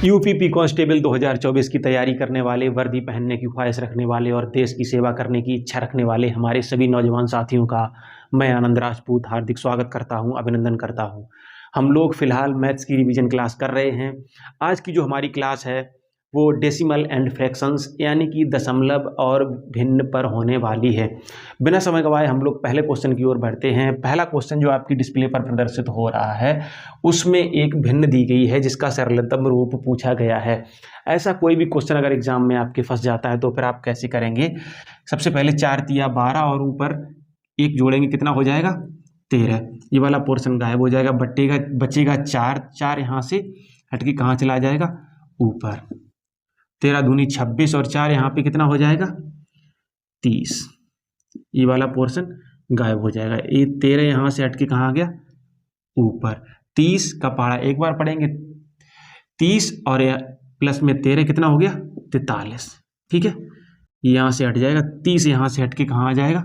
UPP constable 2024 की तैयारी करने वाले, वर्दी पहनने की ख्वाहिश रखने वाले और देश की सेवा करने की इच्छा रखने वाले हमारे सभी नौजवान साथियों का मैं आनंद राजपूत हार्दिक स्वागत करता हूं, अभिनंदन करता हूं। हम लोग फिलहाल मैथ्स की रिवीजन क्लास कर रहे हैं। आज की जो हमारी क्लास है वो डेसिमल एंड फ्रैक्शंस यानी कि दशमलव और भिन्न पर होने वाली है। बिना समय गवाए हम लोग पहले क्वेश्चन की ओर बढ़ते हैं। पहला क्वेश्चन जो आपकी डिस्प्ले पर प्रदर्शित हो रहा है उसमें एक भिन्न दी गई है जिसका सरलतम रूप पूछा गया है। ऐसा कोई भी क्वेश्चन अगर एग्जाम में आपके फंस जाता है तो फिर आप कैसे करेंगे? सबसे पहले 4 तिया 12 और ऊपर 1 जोड़ेंगे, कितना हो जाएगा? 13। ये वाला पोर्शन गायब हो जाएगा, बचेगा 4। 4 यहाँ से हटके कहाँ चला जाएगा? ऊपर। 13 दूनी 26 और 4 यहाँ पे कितना हो जाएगा? 30। ये वाला पोर्शन गायब हो जाएगा। ये 13 यहाँ से हटके कहाँ आ गया? ऊपर। 30 का पहाड़ा एक बार पढ़ेंगे, 30 और प्लस में 13 कितना हो गया? 43। ठीक है, यहाँ से हट जाएगा। 30 यहाँ से हटके कहाँ आ जाएगा?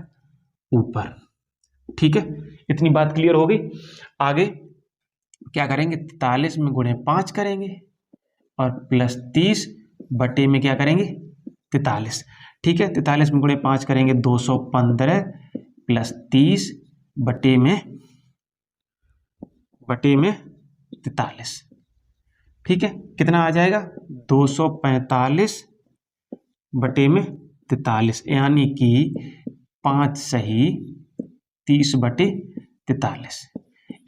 ऊपर। ठीक है, इतनी बात क्लियर हो गई। आगे क्या करेंगे? 43 में गुणे 5 करेंगे और प्लस 30 बटे में क्या करेंगे? 43। ठीक है, 43 में गुणे 5 करेंगे 215 प्लस 30 बटे में 43। ठीक है, कितना आ जाएगा? 245 बटे में 43 यानी कि 5 सही 30 बटे 43।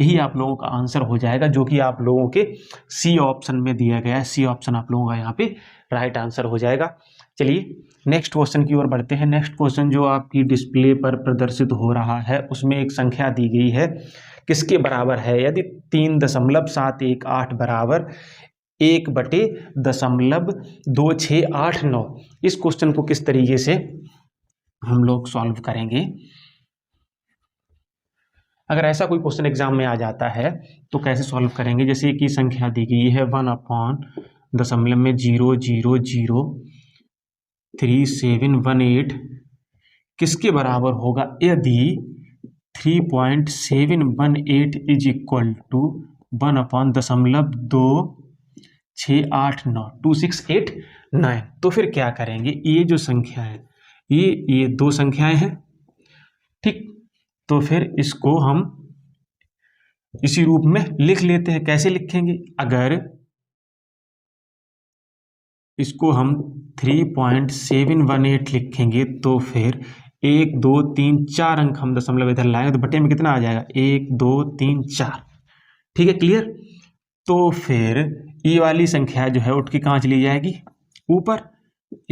यही आप लोगों का आंसर हो जाएगा जो कि आप लोगों के सी ऑप्शन में दिया गया है। सी ऑप्शन आप लोगों का यहाँ पे राइट आंसर हो जाएगा। चलिए नेक्स्ट क्वेश्चन की ओर बढ़ते हैं। नेक्स्ट क्वेश्चन जो आपकी डिस्प्ले पर प्रदर्शित हो रहा है उसमें एक संख्या दी गई है, किसके बराबर है? यदि 3.718 बराबर 1/2689। इस क्वेश्चन को किस तरीके से हम लोग सॉल्व करेंगे? अगर ऐसा कोई क्वेश्चन एग्जाम में आ जाता है तो कैसे सॉल्व करेंगे? जैसे कि संख्या दी गई है 1/0.03718 किसके बराबर होगा? यदि 3.718 इज इक्वल टू 1/2689 तो फिर क्या करेंगे? ये जो संख्या है ये दो संख्याएं हैं, ठीक, तो फिर इसको हम इसी रूप में लिख लेते हैं। कैसे लिखेंगे? अगर इसको हम 3.718 लिखेंगे तो फिर 1 2 3 4 अंक हम दशमलव इधर लाएंगे तो बटे में कितना आ जाएगा? 1 2 3 4। ठीक है, क्लियर? तो फिर ये वाली संख्या जो है उठ के कहाँ चली जाएगी? ऊपर।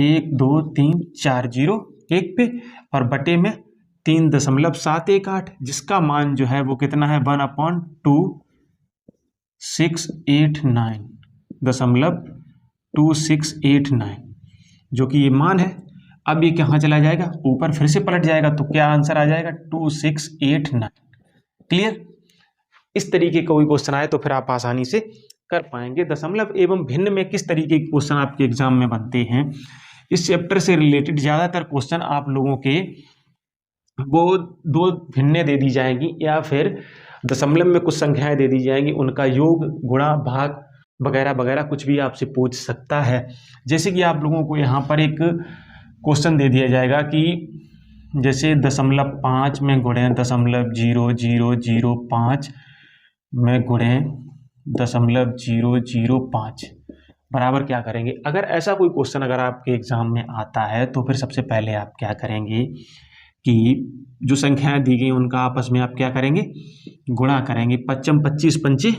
1 2 3 4 0 1 पे और बटे में 3.718 जिसका मान जो है वो कितना है? 1/2689 जो कि ये मान है। अब ये कहाँ चला जाएगा? ऊपर फिर से पलट जाएगा तो क्या आंसर आ जाएगा? 2689। क्लियर? इस तरीके का कोई क्वेश्चन आए तो फिर आप आसानी से कर पाएंगे। दशमलव एवं भिन्न में किस तरीके के क्वेश्चन आपके एग्जाम में बनते हैं, इस चैप्टर से रिलेटेड ज्यादातर क्वेश्चन आप लोगों के वो 2 भिन्नें दे दी जाएंगी या फिर दशमलव में कुछ संख्याएं दे दी जाएंगी, उनका योग गुणा भाग वगैरह वगैरह कुछ भी आपसे पूछ सकता है। जैसे कि आप लोगों को यहाँ पर एक क्वेश्चन दे दिया जाएगा कि जैसे 0.5 में गुणे 0.0005 में गुणे 0.005 बराबर क्या करेंगे? अगर ऐसा कोई क्वेश्चन अगर आपके एग्जाम में आता है तो फिर सबसे पहले आप क्या करेंगे कि जो संख्याएं दी गई उनका आपस में आप क्या करेंगे? गुणा करेंगे। 55 25 पंचे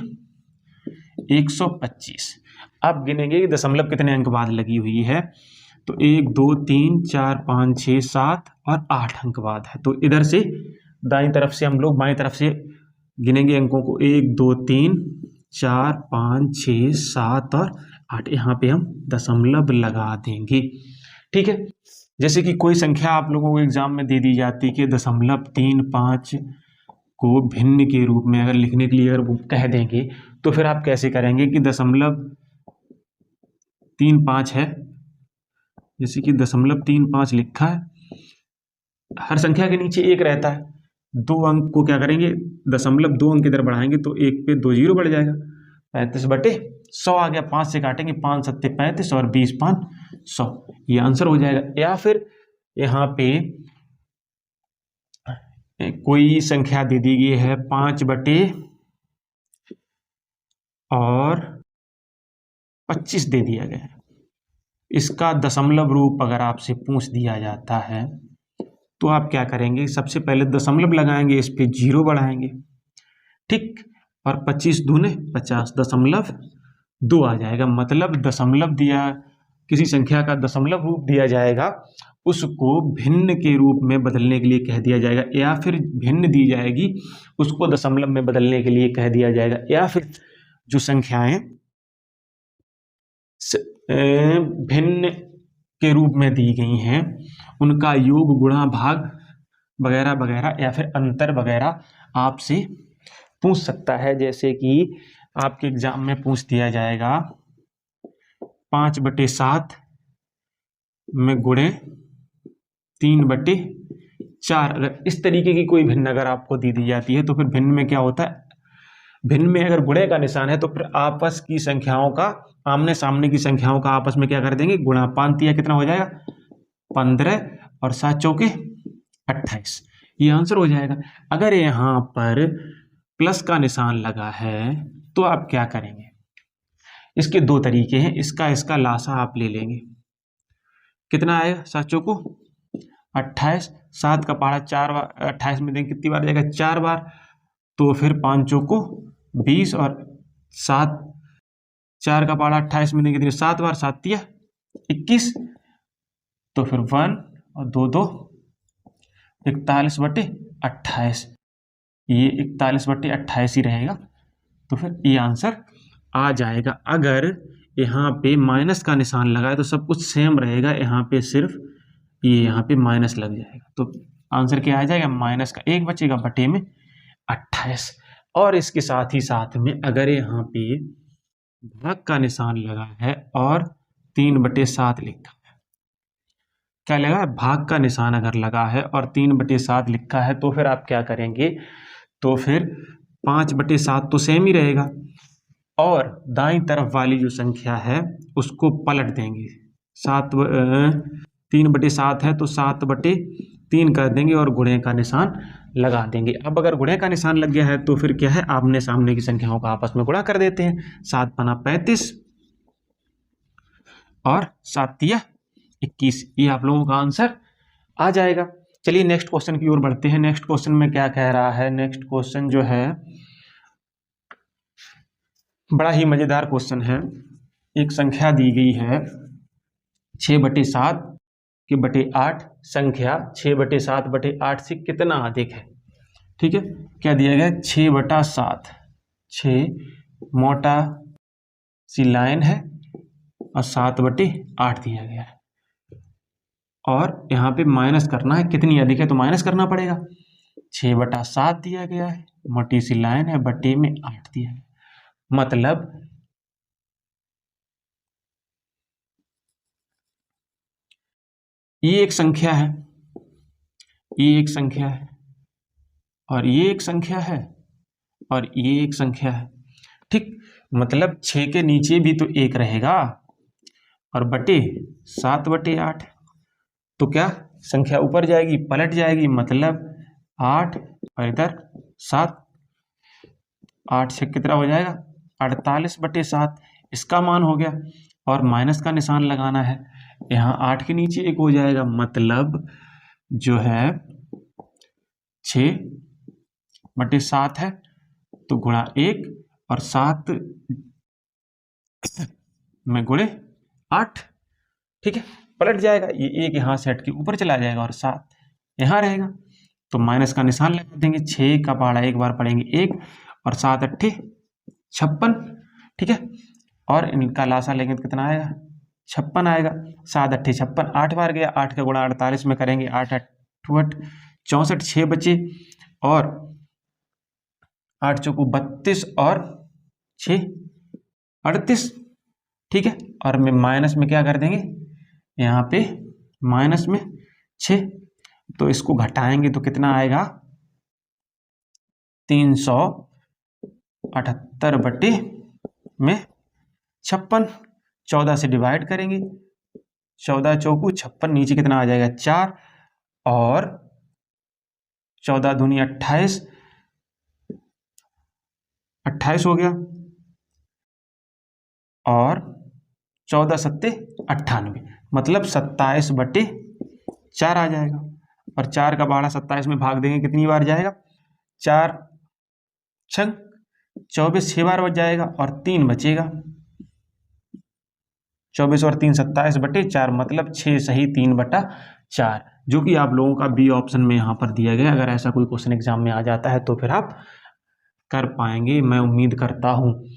125। अब गिनेंगे कि दशमलव कितने अंक बाद लगी हुई है तो 1 2 3 4 5 6 7 और 8 अंक बाद है। तो इधर से दाईं तरफ से हम लोग बाईं तरफ से गिनेंगे अंकों को। 1 2 3 4 5 6 7 और 8। यहाँ पे हम दशमलव लगा देंगे। ठीक है, जैसे कि कोई संख्या आप लोगों को एग्जाम में दे दी जाती कि 0.35 को भिन्न के रूप में अगर लिखने के लिए अगर वो कह देंगे तो फिर आप कैसे करेंगे कि 0.35 है, जैसे कि 0.35 लिखा है, हर संख्या के नीचे 1 रहता है। 2 अंक को क्या करेंगे? 0.2 अंक इधर बढ़ाएंगे तो 1 पे 2 0 बढ़ जाएगा। 35 बटे 100 आ गया, 5 से काटेंगे, 5 सत्ते 35 और 20 5 100, ये आंसर हो जाएगा। या फिर यहाँ पे कोई संख्या दे दी गई है 5 बटे और 25 दे दिया गया है, इसका दशमलव रूप अगर आपसे पूछ दिया जाता है तो आप क्या करेंगे, सबसे पहले दशमलव लगाएंगे, इस पे 0 बढ़ाएंगे, ठीक, और 25 दूने 50, दशमलव 2 आ जाएगा। मतलब दशमलव दिया, किसी संख्या का दशमलव रूप दिया जाएगा, उसको भिन्न के रूप में बदलने के लिए कह दिया जाएगा, या फिर भिन्न दी जाएगी उसको दशमलव में बदलने के लिए कह दिया जाएगा, या फिर जो संख्याएं भिन्न के रूप में दी गई हैं उनका योग गुणा भाग वगैरह वगैरह या फिर अंतर वगैरह आपसे पूछ सकता है। जैसे कि आपके एग्जाम में पूछ दिया जाएगा 5 बटे 7 में गुणे 3 बटे 4, अगर इस तरीके की कोई भिन्न अगर आपको दी जाती है तो फिर भिन्न में क्या होता है, भिन्न में अगर गुणे का निशान है तो फिर आपस की संख्याओं का, आमने सामने की संख्याओं का आपस में क्या कर देंगे, गुणा। 5 तिया कितना हो जाएगा 15 और 7 चौके 28, ये आंसर हो जाएगा। अगर यहाँ पर प्लस का निशान लगा है तो आप क्या करेंगे, इसके दो तरीके हैं, इसका लासा आप ले लेंगे, कितना आएगा 7 चौको 28, 7 का पहाड़ा 4 बार 28 में देंगे कितनी बार जाएगा 4 बार, तो फिर 5 चौको 20 और 7 4 का पहाड़ा 28 में देंगे कितनी 7 बार, 7 तिया 21, तो फिर 1 और 2 2 41 बटे 28, ये 41 बटे 28 ही रहेगा, तो फिर ये आंसर आ जाएगा। अगर यहाँ पे माइनस का निशान लगा है तो सब कुछ सेम रहेगा, यहाँ पे सिर्फ ये यहाँ पे माइनस लग जाएगा, तो आंसर क्या आ जाएगा, माइनस का 1 बचेगा बटे में 28। और इसके साथ ही साथ में अगर यहाँ पे भाग का निशान लगा है और 3 बटे 7 लिखा है, क्या लगा है, भाग का निशान अगर लगा है और 3 बटे 7 लिखा है, तो फिर आप क्या करेंगे, तो फिर 5 बटे 7 तो सेम ही रहेगा, और दाईं तरफ वाली जो संख्या है उसको पलट देंगे, 3 बटे 7 है तो 7 बटे 3 कर देंगे और गुणे का निशान लगा देंगे। अब अगर गुणे का निशान लग गया है तो फिर क्या है, आमने सामने की संख्याओं का आपस में गुणा कर देते हैं, 7 पना 35 और 7 तिया 21, ये आप लोगों का आंसर आ जाएगा। चलिए नेक्स्ट क्वेश्चन की ओर बढ़ते हैं। नेक्स्ट क्वेश्चन में क्या कह रहा है, नेक्स्ट क्वेश्चन जो है बड़ा ही मजेदार क्वेश्चन है। एक संख्या दी गई है 6 बटे 7 के बटे 8, संख्या 6 बटे 7 बटे 8 से कितना अधिक है, ठीक है। क्या दिया गया, 6 बटा 7, 6 मोटा सी लाइन है और 7 बटे 8 दिया गया है, और यहाँ पे माइनस करना है, कितनी अधिक है तो माइनस करना पड़ेगा, 6 बटा 7 दिया गया है, मोटी सी लाइन है, बटे में 8 दिया है, मतलब ये एक संख्या है, ये एक संख्या है, और ये एक संख्या है, और ये एक संख्या है, ठीक। मतलब 6 के नीचे भी तो 1 रहेगा, और बटे 7 बटे 8, तो क्या संख्या ऊपर जाएगी, पलट जाएगी, मतलब 8 और इधर 7, 8 से कितना हो जाएगा 48 बटे 7, इसका मान हो गया, और माइनस का निशान लगाना है, यहाँ 8 के नीचे 1 हो जाएगा, मतलब जो है 6 बटे 7 है तो गुणा 1 और 7 में गुणे 8, ठीक है, पलट जाएगा, ये 1 यहाँ से हट के ऊपर चला जाएगा और 7 यहाँ रहेगा, तो माइनस का निशान लगा देंगे, 6 का पहाड़ा एक बार पढ़ेंगे 1 और 7 अट्ठे 56, ठीक है, और इनका लासा लेंगे तो कितना आएगा 56 आएगा, 7 अट्ठे 56, 8 बार गया, 8 का गुणा 48 में करेंगे, 8 8 64, 6 बचे, और 8 चौको 32 और 6 38, ठीक है, और में माइनस में क्या कर देंगे, यहाँ पे माइनस में 6, तो इसको घटाएंगे तो कितना आएगा 378 बटे में 56, 14 से डिवाइड करेंगे, 14 चौकू 56, नीचे कितना आ जाएगा 4, और 14 दूनी 28, 28 हो गया, और 14 सत्ते 98, मतलब 27/4 आ जाएगा। और 4 का बाड़ा 27 में भाग देंगे, कितनी बार जाएगा, 4 छंग 24, 6 बार बच जाएगा, और 3 बचेगा, 24 और 3 27/4, मतलब 6 सही 3/4, जो कि आप लोगों का बी ऑप्शन में यहाँ पर दिया गया। अगर ऐसा कोई क्वेश्चन एग्जाम में आ जाता है तो फिर आप कर पाएंगे, मैं उम्मीद करता हूँ।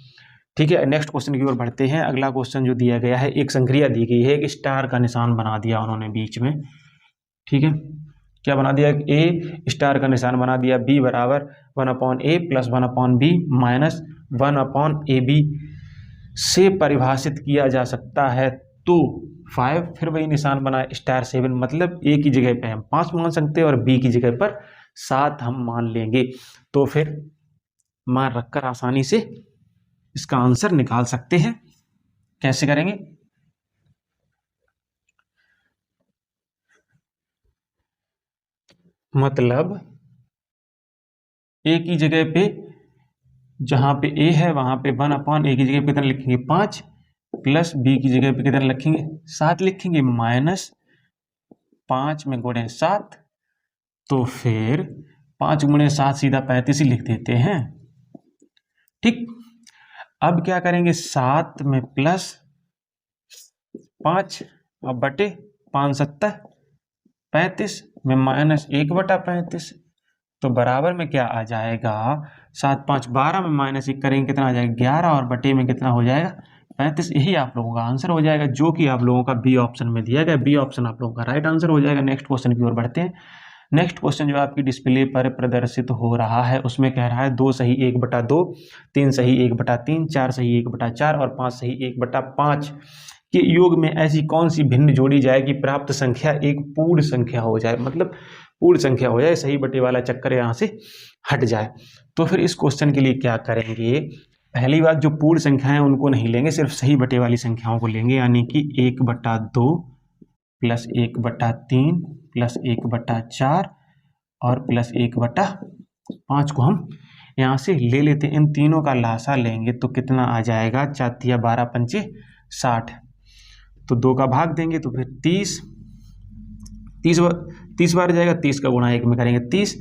ठीक है, नेक्स्ट क्वेश्चन की ओर बढ़ते हैं। अगला क्वेश्चन जो दिया गया है, एक संक्रिया दी गई है, एक स्टार का निशान बना दिया उन्होंने बीच में। ठीक है, क्या बना दिया, ए स्टार का निशान बना दिया, बी बराबर 1/a plus 1/b minus 1/ab से परिभाषित किया जा सकता है तो 5, फिर वही निशान बना स्टार 7, मतलब ए की जगह पे हम 5 मान सकते हैं और बी की जगह पर 7 हम मान लेंगे। तो फिर मान रखकर आसानी से इसका आंसर निकाल सकते हैं। कैसे करेंगे, मतलब ए की जगह पे, जहां पे ए है वहां पे 1/a की जगह पे कितना लिखेंगे 5, प्लस बी की जगह पे कितना लिखेंगे 7 लिखेंगे, माइनस 5 में गुणे 7, तो फिर 5 गुणे 7 सीधा 35 ही लिख देते हैं। ठीक, अब क्या करेंगे, 7 में प्लस 5 अब बटे 5 7 35 में माइनस 1/35, तो बराबर में क्या आ जाएगा, 7 5 12 में माइनस 1 करेंगे कितना आ जाएगा 11, और बटे में कितना हो जाएगा 35। यही आप लोगों का आंसर हो जाएगा, जो कि आप लोगों का बी ऑप्शन में दिया गया। बी ऑप्शन आप लोगों का राइट आंसर हो जाएगा। नेक्स्ट क्वेश्चन की ओर बढ़ते हैं। नेक्स्ट क्वेश्चन जो आपकी डिस्प्ले पर प्रदर्शित हो रहा है, उसमें कह रहा है 2 सही 1/2, 3 सही 1/3, 4 सही 1/4 और 5 सही 1/5 के योग में ऐसी कौन सी भिन्न जोड़ी जाए कि प्राप्त संख्या एक पूर्ण संख्या हो जाए, मतलब पूर्ण संख्या हो जाए, सही बटे वाला चक्कर यहाँ से हट जाए। तो फिर इस क्वेश्चन के लिए क्या करेंगे, पहली बात जो पूर्ण संख्याएं उनको नहीं लेंगे, सिर्फ सही बटे वाली संख्याओं को लेंगे, यानी कि 1/2 प्लस 1/3 प्लस 1/4 और प्लस 1/5 को हम यहाँ से ले लेते हैं। इन तीनों का लासा लेंगे तो कितना आ जाएगा, 4 12 पंचे 60, तो 2 का भाग देंगे तो फिर 30 बार जाएगा, 30 का गुणा 1 में करेंगे 30,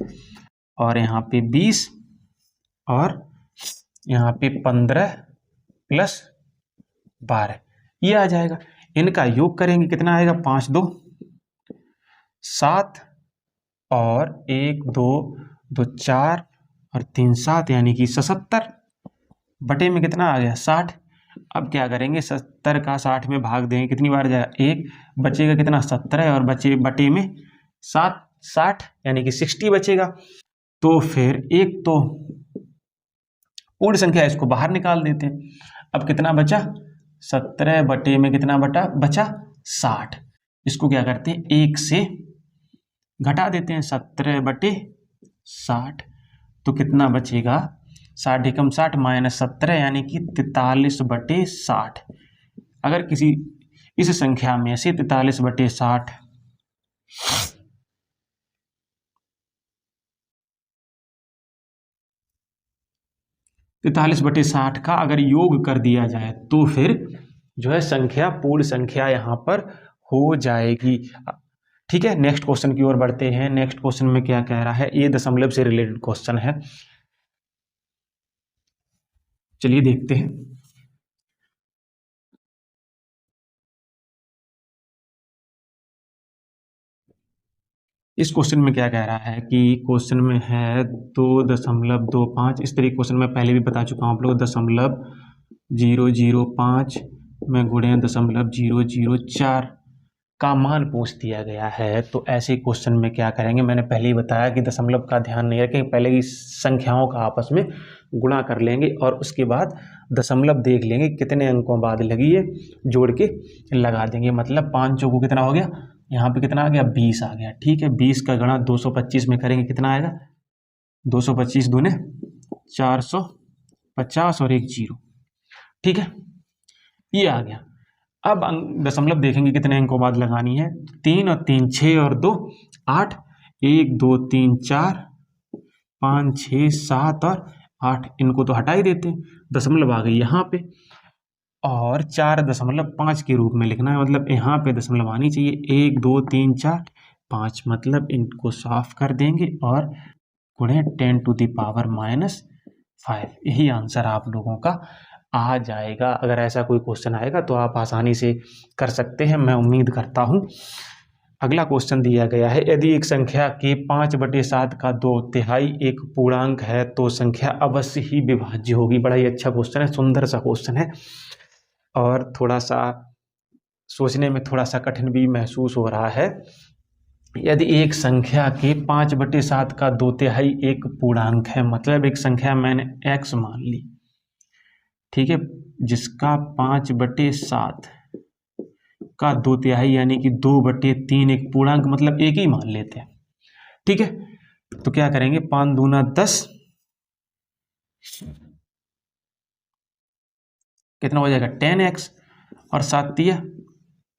और यहाँ पे 20, और यहाँ पे 15 प्लस 12, ये आ जाएगा। इनका योग करेंगे कितना आएगा, 5 2 7, और 1 2 2 4 और 3 7, यानी कि 77, बटे में कितना आ गया 60। अब क्या करेंगे, 70 का 60 में भाग देंगे, कितनी बार जाएगा 1, बचेगा कितना 17, और बटे में 60, यानी कि 60 बचेगा। तो फिर एक तो पूर्ण संख्या, इसको बाहर निकाल देते हैं। अब कितना बचा, 17 बटे में कितना बचा 60, इसको क्या करते हैं 1 से घटा देते हैं, 17/60, तो कितना बचेगा 60 एकम 60 माइनस 17, यानी कि 43/60। अगर किसी इस संख्या में से 43/60 43/60 का अगर योग कर दिया जाए तो फिर जो है संख्या पूर्ण संख्या यहाँ पर हो जाएगी। ठीक है, नेक्स्ट क्वेश्चन की ओर बढ़ते हैं। नेक्स्ट क्वेश्चन में क्या कह रहा है, ये दशमलव से रिलेटेड क्वेश्चन है, चलिए देखते हैं। इस क्वेश्चन में क्या कह रहा है कि क्वेश्चन में है 2.25, इस तरीके क्वेश्चन में पहले भी बता चुका हूँ आप लोग, 0.005 में गुणे 0.004 का मान पूछ दिया गया है। तो ऐसे क्वेश्चन में क्या करेंगे, मैंने पहले ही बताया कि दशमलव का ध्यान नहीं रखें, पहले ही संख्याओं का आपस में गुणा कर लेंगे और उसके बाद दशमलव देख लेंगे कितने अंकों बाद लगी है, जोड़ के लगा देंगे। मतलब 5 चौको कितना हो गया, यहाँ पे कितना आ गया 20 आ गया। ठीक है, 20 का गुणा 225 में करेंगे, कितना आएगा 225 दूने 450 और 1 0। ठीक है, ये आ गया। अब दशमलव देखेंगे कितने अंकों बाद लगानी है, 3 और 3 6 और 2 8, 1 2 3 4 5 6 7 और 8, इनको तो हटा ही देते हैं, दशमलव आ गई यहाँ पे और 4.5 के रूप में लिखना है, मतलब यहाँ पे दशमलव आनी चाहिए, 1 2 3 4 5, मतलब इनको साफ कर देंगे और गुणे 10⁻⁻5, यही आंसर आप लोगों का आ जाएगा। अगर ऐसा कोई क्वेश्चन आएगा तो आप आसानी से कर सकते हैं, मैं उम्मीद करता हूँ। अगला क्वेश्चन दिया गया है, यदि एक संख्या के 5/7 का 2/3 एक पूर्णांक है तो संख्या अवश्य ही विभाज्य होगी। बड़ा ही अच्छा क्वेश्चन है, सुंदर सा क्वेश्चन है और थोड़ा सा सोचने में थोड़ा सा कठिन भी महसूस हो रहा है। यदि एक संख्या के 5/7 का 2/3 एक पूर्णांक है, मतलब एक संख्या मैंने x मान ली, ठीक है, जिसका 5/7 का 2/3 यानी कि 2/3 एक पूर्णांक, मतलब एक ही मान लेते हैं, ठीक है। तो क्या करेंगे, 5 दूना 10, कितना हो जाएगा 10x और 7 तिया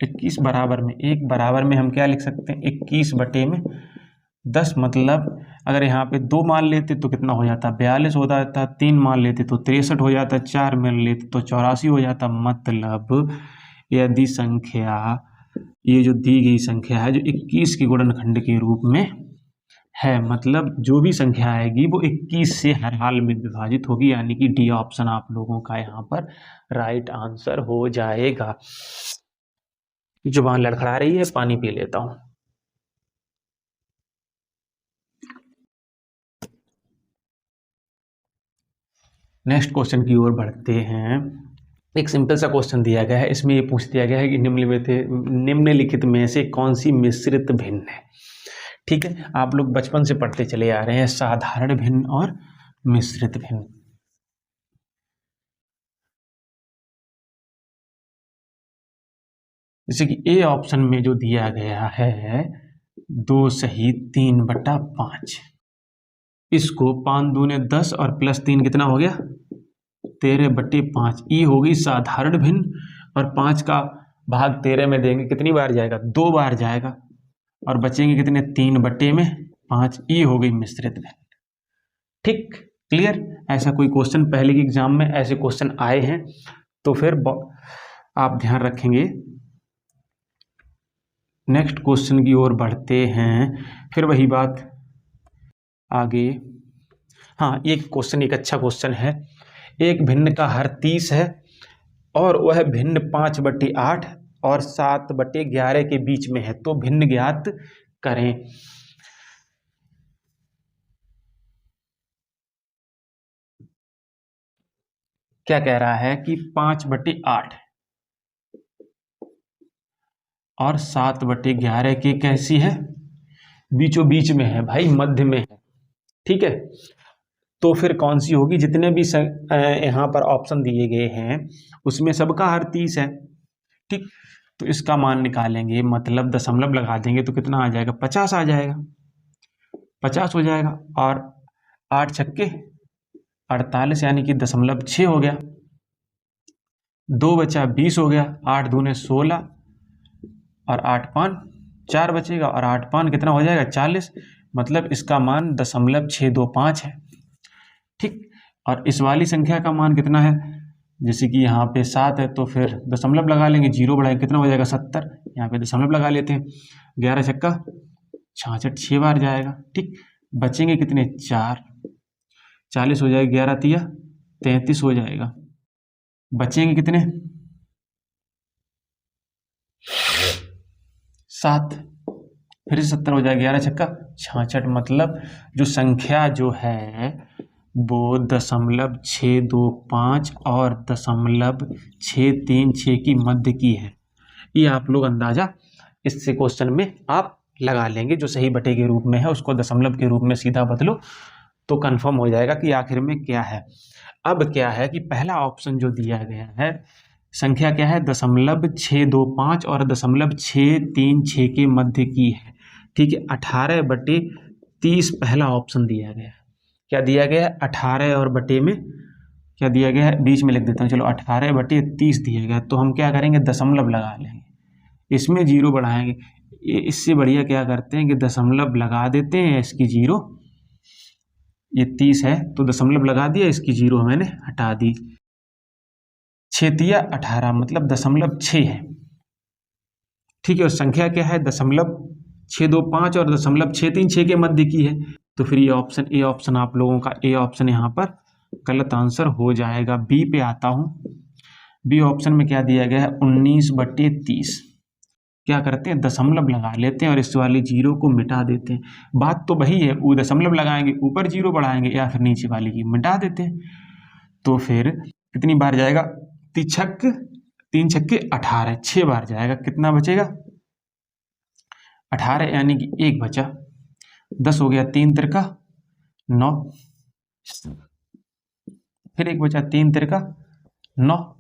21 बराबर में, एक बराबर में हम क्या लिख सकते हैं 21/10, मतलब अगर यहाँ पे 2 मान लेते तो कितना हो जाता 42 हो जाता, 3 मान लेते तो 63 हो जाता, 4 मान लेते तो 84 हो जाता। मतलब यदि संख्या, ये जो दी गई संख्या है जो 21 के गुणनखंड के रूप में है, मतलब जो भी संख्या आएगी वो 21 से हर हाल में विभाजित होगी, यानी कि डी ऑप्शन आप लोगों का यहाँ पर राइट आंसर हो जाएगा। जुबान लड़खड़ा रही है, पानी पी लेता हूं। नेक्स्ट क्वेश्चन की ओर बढ़ते हैं। एक सिंपल सा क्वेश्चन दिया गया है, इसमें ये पूछ दिया गया है कि निम्नलिखित में से कौन सी मिश्रित भिन्न है। ठीक है, आप लोग बचपन से पढ़ते चले आ रहे हैं साधारण भिन्न और मिश्रित भिन्न। जैसे कि ए ऑप्शन में जो दिया गया है 2 सही 3/5, इसको 5 दूने 10 और +3 कितना हो गया 13/5, ये होगी साधारण भिन्न और 5 का भाग 13 में देंगे कितनी बार जाएगा 2 बार जाएगा और बचेंगे कितने 3/5, ये हो गई मिश्रित भिन्न। ठीक, क्लियर। ऐसा कोई क्वेश्चन पहले के एग्जाम में ऐसे क्वेश्चन आए हैं तो फिर आप ध्यान रखेंगे। नेक्स्ट क्वेश्चन की ओर बढ़ते हैं, फिर वही बात आगे। हाँ, एक क्वेश्चन एक अच्छा क्वेश्चन है, एक भिन्न का हर 30 है और वह भिन्न 5/8 और 7/11 के बीच में है, तो भिन्न ज्ञात करें। क्या कह रहा है कि 5/8 और 7/11 की कैसी है, बीचों बीच में है भाई, मध्य में है। ठीक है, तो फिर कौन सी होगी, जितने भी यहाँ पर ऑप्शन दिए गए हैं उसमें सबका हर 30 है। ठीक, तो इसका मान निकालेंगे, मतलब दशमलव लगा देंगे तो कितना आ जाएगा 50 आ जाएगा, 50 हो जाएगा और 8 छक्के 48 यानी कि 0.6 हो गया, 2 बचा 20 हो गया, 8 दूने 16 और 8 5 4 बचेगा और 8 5 कितना हो जाएगा 40, मतलब इसका मान 0.625 है। ठीक, और इस वाली संख्या का मान कितना है, जैसे कि यहाँ पे 7 है तो फिर दशमलव लगा लेंगे, 0 बढ़ाएंगे कितना हो जाएगा 70, यहाँ पे दशमलव लगा लेते हैं, 11 छक्का 66 6 बार जाएगा। ठीक, बचेंगे कितने 4, 40 हो जाएगा, 11 तिया 33 हो जाएगा, बचेंगे कितने 7, फिर से 70 हो जाएगा, 11 छक्का 66, मतलब जो संख्या जो है वो 0.625 और 0.636 की मध्य की है। ये आप लोग अंदाजा इससे क्वेश्चन में आप लगा लेंगे, जो सही बटे के रूप में है उसको दशमलव के रूप में सीधा बदलो तो कंफर्म हो जाएगा कि आखिर में क्या है। अब क्या है कि पहला ऑप्शन जो दिया गया है संख्या क्या है 0.625 और 0.636 के मध्य की है। ठीक है, 18/30 पहला ऑप्शन दिया गया है। क्या दिया गया है 18 और बटे में क्या दिया गया है, बीच में लिख देता हूँ, चलो 18/30 दिया गया, तो हम क्या करेंगे, दशमलव लगा लेंगे, इसमें जीरो बढ़ाएंगे। इससे बढ़िया क्या करते हैं कि दशमलव लगा देते हैं, इसकी जीरो, ये 30 है तो दशमलव लगा दिया, इसकी जीरो मैंने हटा दी। 6 × 18 मतलब 0.6 है, ठीक है। और संख्या क्या है, 0.625 और 0.636 के मध्य की है, तो फिर ये ऑप्शन ए ऑप्शन आप लोगों का ए ऑप्शन यहाँ पर गलत आंसर हो जाएगा। बी पे आता हूँ, बी ऑप्शन में क्या दिया गया है, 19/30। क्या करते हैं, दशमलव लगा लेते हैं और इस वाली जीरो को मिटा देते हैं। बात तो वही है, वो दशमलव लगाएंगे, ऊपर जीरो बढ़ाएंगे या फिर नीचे वाली की मिटा देते हैं। तो फिर कितनी बार जाएगा, 3 छक्के 18, 6 बार जाएगा, कितना बचेगा 18, यानी कि 1 बचा, 10 हो गया, 3 तिरका 9, फिर 1 बचा, 3 तिरका 9,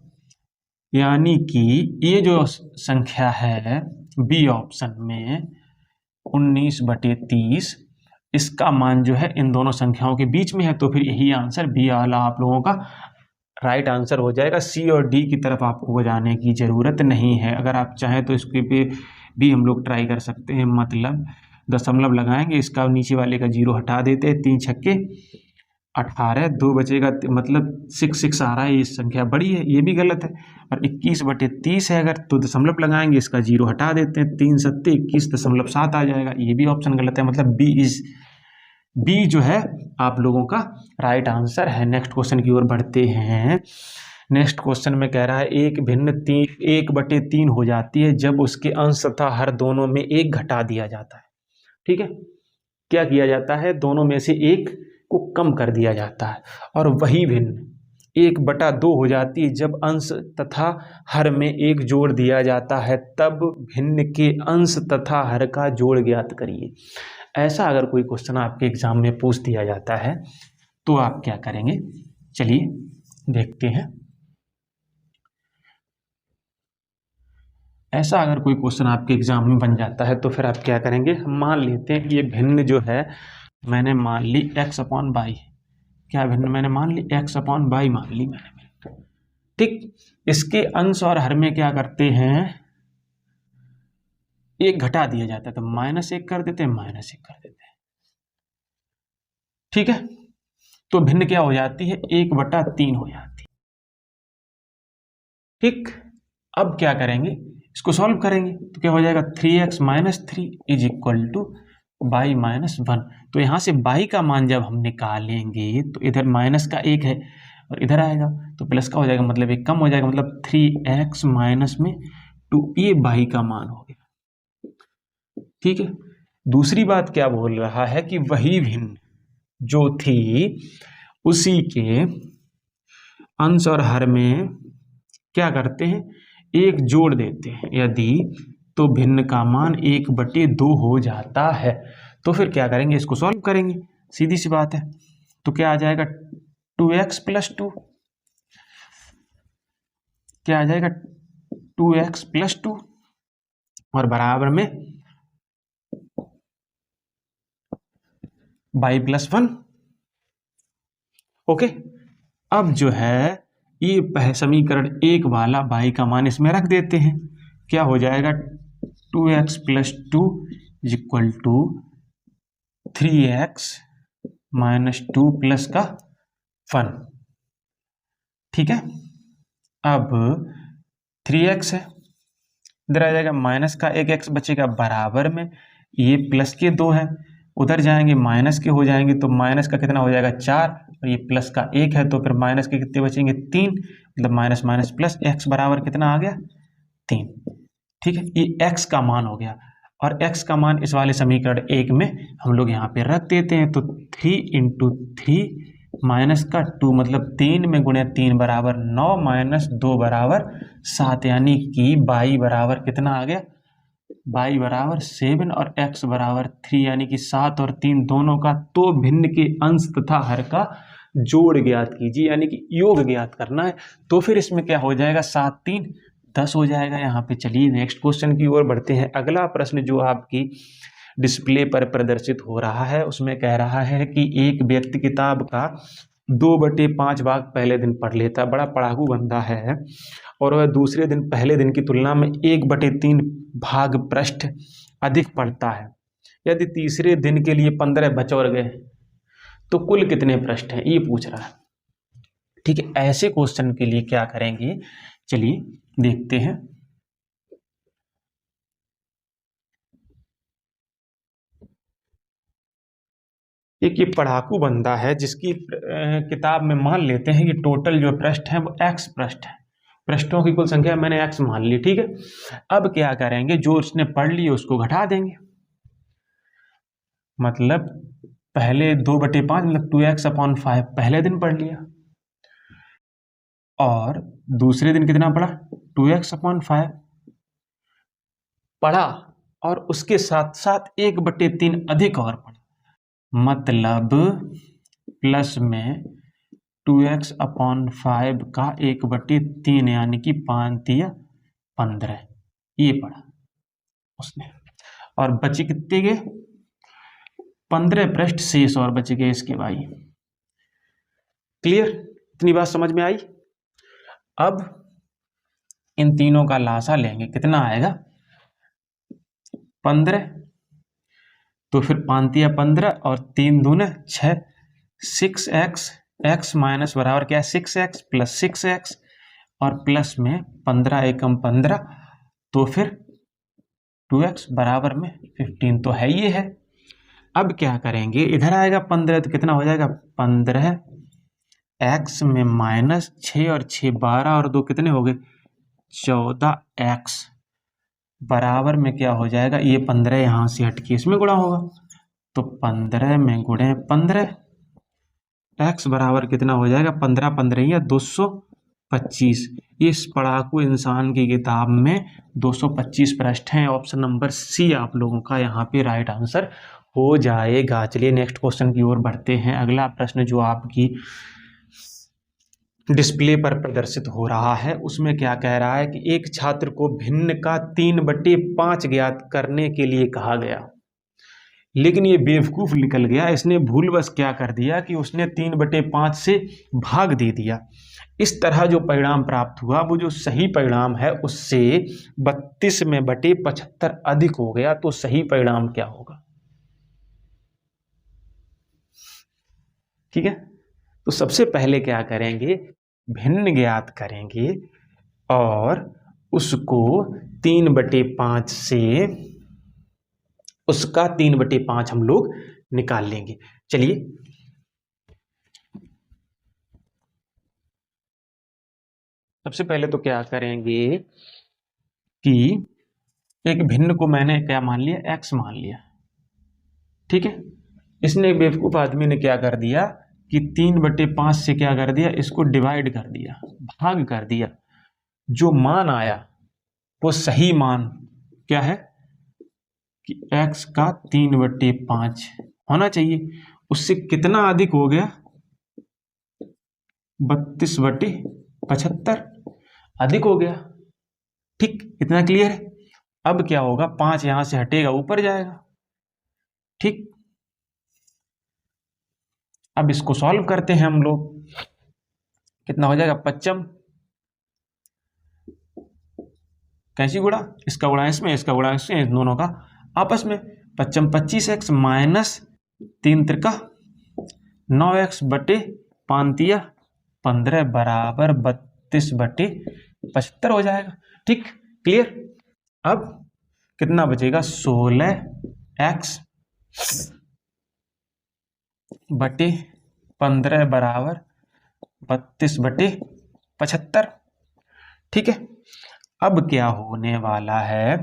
यानी कि ये जो संख्या है बी ऑप्शन में 19/30, इसका मान जो है इन दोनों संख्याओं के बीच में है, तो फिर यही आंसर बी वाला आप लोगों का राइट आंसर हो जाएगा। सी और डी की तरफ आपको जाने की ज़रूरत नहीं है। अगर आप चाहें तो इसके पे भी हम लोग ट्राई कर सकते हैं, मतलब दशमलव लगाएंगे, इसका नीचे वाले का जीरो हटा देते हैं, 3 छक्के 18, 2 बचेगा, मतलब 6 आ रहा है, ये संख्या बड़ी है, ये भी गलत है। और 21/30 है अगर, तो दशमलव लगाएंगे, इसका जीरो हटा देते हैं, 3 सत्ते 21.7 आ जाएगा, ये भी ऑप्शन गलत है, मतलब बी जो है आप लोगों का राइट आंसर है। नेक्स्ट क्वेश्चन की ओर बढ़ते हैं। नेक्स्ट क्वेश्चन में कह रहा है 1/3 हो जाती है जब उसके अंश तथा हर दोनों में 1 घटा दिया जाता है, ठीक है। क्या किया जाता है, दोनों में से 1 को कम कर दिया जाता है, और वही भिन्न 1/2 हो जाती है जब अंश तथा हर में 1 जोड़ दिया जाता है, तब भिन्न के अंश तथा हर का जोड़ ज्ञात करिए। ऐसा अगर कोई क्वेश्चन आपके एग्जाम में पूछ दिया जाता है तो आप क्या करेंगे, चलिए देखते हैं। ऐसा अगर कोई क्वेश्चन आपके एग्जाम में बन जाता है तो फिर आप क्या करेंगे, हम मान लेते हैं कि ये भिन्न जो है मैंने मान ली x/y, क्या भिन्न मैंने मान ली x/y मान ली मैंने, ठीक। इसके अंश और हर में क्या करते हैं, 1 घटा दिया जाता है, तो -1 कर देते हैं, -1 कर देते हैं, ठीक है। तो भिन्न क्या हो जाती है, 1/3 हो जाती है, ठीक। अब क्या करेंगे, इसको सॉल्व करेंगे, तो क्या हो जाएगा, 3x - 3 = y - 1। तो यहाँ से y का मान जब हम निकालेंगे तो इधर माइनस का 1 है और इधर आएगा तो प्लस का हो जाएगा, मतलब 1 कम हो जाएगा, मतलब 3x - 2, ये y का मान हो गया, ठीक है। दूसरी बात क्या बोल रहा है कि वही भिन्न जो थी उसी के अंश और हर में क्या करते हैं, 1 जोड़ देते हैं, यदि तो भिन्न का मान 1/2 हो जाता है। तो फिर क्या करेंगे, इसको सॉल्व करेंगे, सीधी सी बात है। तो क्या आ जाएगा, 2x + 2, क्या आ जाएगा, 2x + 2 और बराबर में y + 1, ओके। अब जो है ये समीकरण 1 वाला y का मान इसमें रख देते हैं, क्या हो जाएगा, 2x + 2 = 3x - 2 + 1, ठीक है। अब 3x है, इधर आ जाएगा, माइनस का 1 x बचेगा, बराबर में ये प्लस के 2 है, उधर जाएंगे माइनस के हो जाएंगे, तो माइनस का कितना हो जाएगा, 4, और ये प्लस का 1 है, तो फिर माइनस के कितने बचेंगे, 3, मतलब माइनस माइनस प्लस, x बराबर कितना आ गया, 3, ठीक है। ये x का मान हो गया, और x का मान इस वाले समीकरण 1 में हम लोग यहाँ पे रख देते हैं, तो 3 × 3 माइनस का 2, मतलब 3 में गुणे 3 बराबर 9 - 2 बराबर 7, यानी कि y बराबर कितना आ गया, y बराबर 7 और x बराबर 3, यानी कि 7 और 3 दोनों का तो भिन्न के अंश तथा हर का जोड़ ज्ञात कीजिए, यानी कि योग ज्ञात करना है। तो फिर इसमें क्या हो जाएगा, 7 × 3 = 10 हो जाएगा यहाँ पे। चलिए नेक्स्ट क्वेश्चन की ओर बढ़ते हैं। अगला प्रश्न जो आपकी डिस्प्ले पर प्रदर्शित हो रहा है उसमें कह रहा है कि एक व्यक्ति किताब का 2/5 भाग पहले दिन पढ़ लेता, बड़ा पढ़ाकू बंदा है, और वह दूसरे दिन पहले दिन की तुलना में 1/3 भाग पृष्ठ अधिक पढ़ता है। यदि तीसरे दिन के लिए 15 बचौर गए तो कुल कितने पृष्ठ हैं, ये पूछ रहा है। ठीक है, ऐसे क्वेश्चन के लिए क्या करेंगे, चलिए देखते हैं। एक ये पढ़ाकू बंदा है जिसकी किताब में मान लेते हैं कि टोटल जो पृष्ठ है वो x पृष्ठ है, पृष्ठों की कुल संख्या मैंने x मान ली। ठीक है, अब क्या करेंगे, जो उसने पढ़ ली उसको घटा देंगे, मतलब पहले 2/5 मतलब 2x/5 पहले दिन पढ़ लिया, और दूसरे दिन कितना पढ़ा, 2x/5 पढ़ा, और उसके साथ साथ 1/3 अधिक और पढ़ा, मतलब प्लस में 2x/5 का 1/3 यानी कि 5×3 = 15, ये पढ़ा उसने। और बचे कितने के, 15 पृष्ठ शेष और बच गए इसके भाई। क्लियर, इतनी बात समझ में आई। अब इन तीनों का लासा लेंगे, कितना आएगा, 15, तो फिर 5×3 और 3×2 6, 6x, x माइनस बराबर क्या है 6x प्लस 6x, और प्लस में 15×1 = 15, तो फिर 2x बराबर में 15 तो है ये है। अब क्या करेंगे, इधर आएगा 15 तो कितना हो जाएगा 15x में माइनस 6 और 6 12 और 2 कितने हो गए 14x बराबर में क्या हो जाएगा, ये 15 यहाँ से हटके इसमें गुणा होगा, तो 15 में गुणे 15, x बराबर कितना हो जाएगा 15×15 या 225। इस पढ़ाकू इंसान की किताब में 225 पृष्ठ हैं। ऑप्शन नंबर सी आप लोगों का यहाँ पे राइट आंसर हो जाएगा। चलिए नेक्स्ट क्वेश्चन की ओर बढ़ते हैं। अगला प्रश्न जो आपकी डिस्प्ले पर प्रदर्शित हो रहा है उसमें क्या कह रहा है कि एक छात्र को भिन्न का 3/5 ज्ञात करने के लिए कहा गया, लेकिन ये बेवकूफ़ निकल गया, इसने भूलवश क्या कर दिया कि उसने 3/5 से भाग दे दिया। इस तरह जो परिणाम प्राप्त हुआ वो जो सही परिणाम है उससे 32/75 अधिक हो गया, तो सही परिणाम क्या होगा। ठीक है, तो सबसे पहले क्या करेंगे, भिन्न ज्ञात करेंगे और उसको 3/5 से उसका 3/5 हम लोग निकाल लेंगे। चलिए सबसे पहले तो क्या करेंगे कि एक भिन्न को मैंने क्या मान लिया, x मान लिया। ठीक है, इसने बेवकूफ आदमी ने क्या कर दिया कि 3/5 से क्या कर दिया, इसको डिवाइड कर दिया, भाग कर दिया। जो मान आया वो सही मान क्या है कि x का 3/5 होना चाहिए, उससे कितना अधिक हो गया 32/75 अधिक हो गया। ठीक, इतना क्लियर है। अब क्या होगा, 5 यहां से हटेगा ऊपर जाएगा। ठीक, अब इसको सॉल्व करते हैं हम लोग, कितना हो जाएगा 25 कैसी गुणा, इसका गुणा इसमें, इसका गुणा इसमें, इन दोनों का आपस में 25 25x माइनस 3×3 9x बटे 5×15 बराबर 32/75 हो जाएगा। ठीक, क्लियर। अब कितना बचेगा 16x बटे 15 बराबर 32/75। ठीक है, अब क्या होने वाला है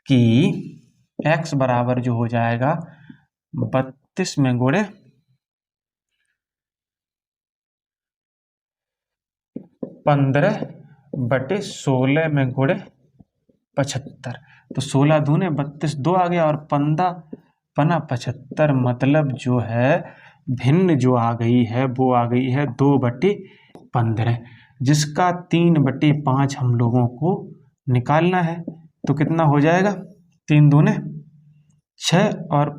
कि x बराबर जो हो जाएगा 32 में गुणे 15/16 में गुणे 75, तो 16 दूने 32 2 आ गया और 15×75, मतलब जो है भिन्न जो आ गई है वो आ गई है 2/15, जिसका 3/5 हम लोगों को निकालना है। तो कितना हो जाएगा 3 दूने 6 और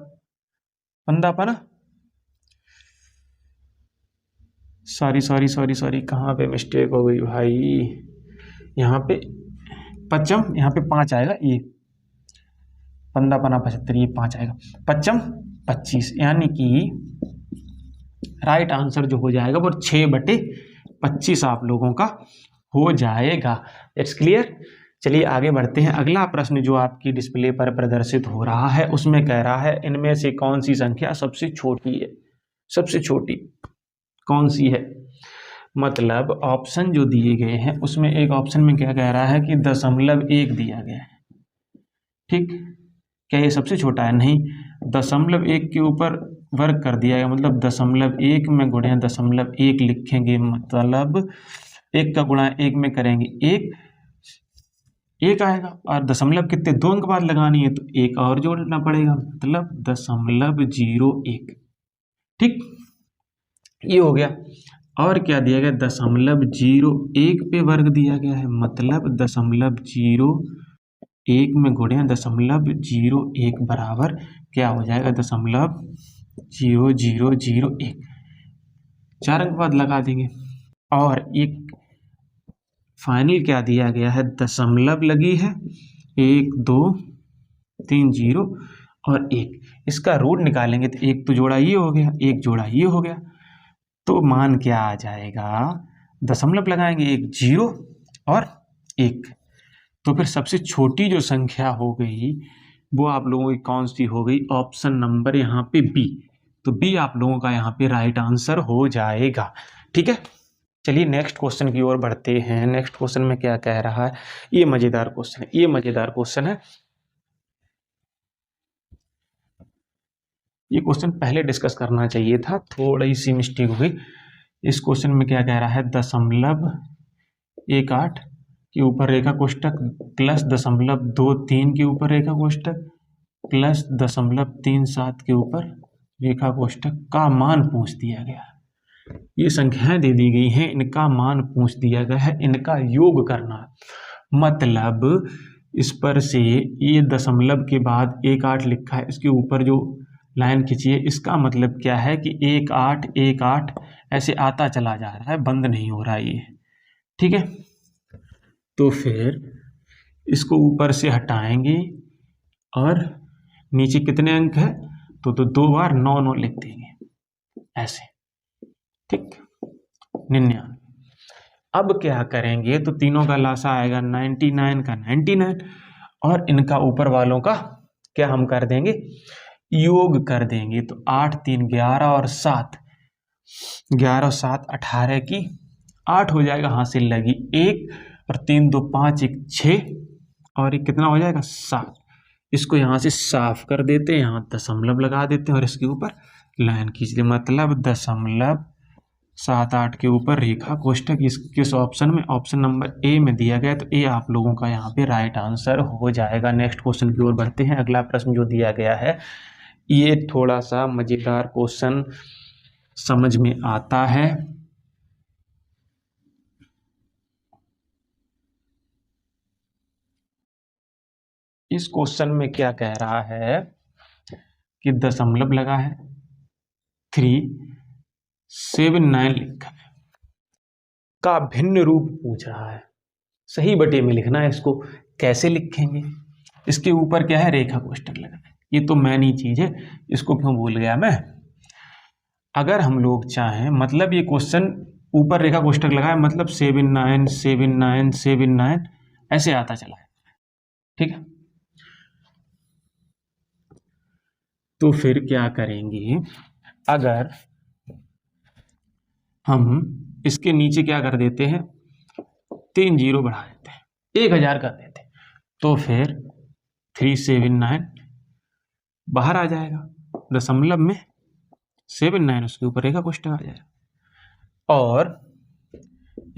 15 15 सॉरी कहाँ पे मिस्टेक हो गई भाई। यहाँ पे पच्चम, यहाँ पे 5 आएगा, ये 15 पना 75, ये 5 आएगा, पच्चम 25, यानी कि राइट आंसर जो हो जाएगा वो 6/25 आप लोगों का हो जाएगा। It's clear. चलिए आगे बढ़ते हैं। अगला प्रश्न जो आपकी डिस्प्ले पर प्रदर्शित हो रहा है उसमें कह रहा है इनमें से कौन सी संख्या सबसे छोटी है। सबसे छोटी कौन सी है, मतलब ऑप्शन जो दिए गए हैं उसमें एक ऑप्शन में क्या कह रहा है कि 0.1 दिया गया है। ठीक, क्या ये सबसे छोटा है? नहीं, 0.1 के ऊपर वर्ग कर दिया गया, मतलब 0.1 में गुणे 0.1 लिखेंगे, मतलब 1 का गुणा 1 में करेंगे 1 आएगा, और दशमलव कितने 2 अंक बाद लगानी है तो 1 और जोड़ना पड़ेगा, मतलब 0.01। ठीक, ये हो गया। और क्या दिया गया, 0.01 पे वर्ग दिया गया है, मतलब 0.01 में गुणे 0.01 बराबर क्या हो जाएगा, 0.0001। 4 अंक बाद लगा देंगे। और एक फाइनल क्या दिया गया है, दशमलव लगी है, 1 2 3 0 और 1। इसका रूट निकालेंगे तो 1 तो जोड़ा ये हो गया, 1 जोड़ा ये हो गया, तो मान क्या आ जाएगा, दशमलव लगाएंगे 1 0 और 1, तो फिर सबसे छोटी जो संख्या हो गई वो आप लोगों की कौन सी हो गई, ऑप्शन नंबर यहाँ पे बी। तो बी आप लोगों का यहाँ पे राइट आंसर हो जाएगा। ठीक है, चलिए नेक्स्ट क्वेश्चन की ओर बढ़ते हैं। नेक्स्ट क्वेश्चन में क्या कह रहा है, ये मजेदार क्वेश्चन है, ये मजेदार क्वेश्चन है। ये क्वेश्चन पहले डिस्कस करना चाहिए था, थोड़ी सी मिस्टेक हो गई। इस क्वेश्चन में क्या कह रहा है, 0.18 के ऊपर रेखा कोष्टक प्लस 0.23 के ऊपर रेखा कोष्टक प्लस 0.37 के ऊपर रेखा कोष्टक का मान पूछ दिया गया। ये संख्याएं दे दी गई हैं, इनका मान पूछ दिया गया है, इनका योग करना। मतलब इस पर से ये दशमलव के बाद 1 लिखा है, इसके ऊपर जो लाइन खींचिए, इसका मतलब क्या है कि 1 8 1 8 ऐसे आता चला जा रहा है, बंद नहीं हो रहा ये। ठीक है, तो फिर इसको ऊपर से हटाएंगे और नीचे कितने अंक है, तो 2 बार 9 9 लिख देंगे ऐसे। ठीक, 99। अब क्या करेंगे, तो तीनों का लासा आएगा 99 का 99, और इनका ऊपर वालों का क्या हम कर देंगे, योग कर देंगे। तो 8 3 11 और 7, 11 और 7 18 की 8 हो जाएगा, हासिल लगी 1 और 3 2 5 1 6 और ये कितना हो जाएगा 7। इसको यहाँ से साफ कर देते हैं, यहाँ दशमलव लगा देते हैं और इसके ऊपर लाइन खींच दे, मतलब 0.78 के ऊपर रेखा कोष्टक। किस ऑप्शन में, ऑप्शन नंबर ए में दिया गया, तो ए आप लोगों का यहाँ पे राइट आंसर हो जाएगा। नेक्स्ट क्वेश्चन की ओर बढ़ते हैं। अगला प्रश्न जो दिया गया है ये थोड़ा सा मजेदार क्वेश्चन समझ में आता है। इस क्वेश्चन में क्या कह रहा है कि दशमलव लगा है, 379 लिखा है, का भिन्न रूप पूछ रहा है। सही बटे में लिखना है। इसको कैसे लिखेंगे, इसके ऊपर क्या है, रेखा कोष्टक लगा है। ये तो मेन ही चीज है, इसको क्यों भूल गया मैं। अगर हम लोग चाहें, मतलब ये क्वेश्चन ऊपर रेखा कोष्टक लगा है, मतलब 7 9 7 9 7 9 ऐसे आता चला है। ठीक है, तो फिर क्या करेंगे, अगर हम इसके नीचे क्या कर देते हैं, 3 0 बढ़ा देते हैं, 1000 कर देते हैं, तो फिर 379 बाहर आ जाएगा, दशमलव में 79 उसके ऊपर रेखा कोष्टक आ जाएगा। और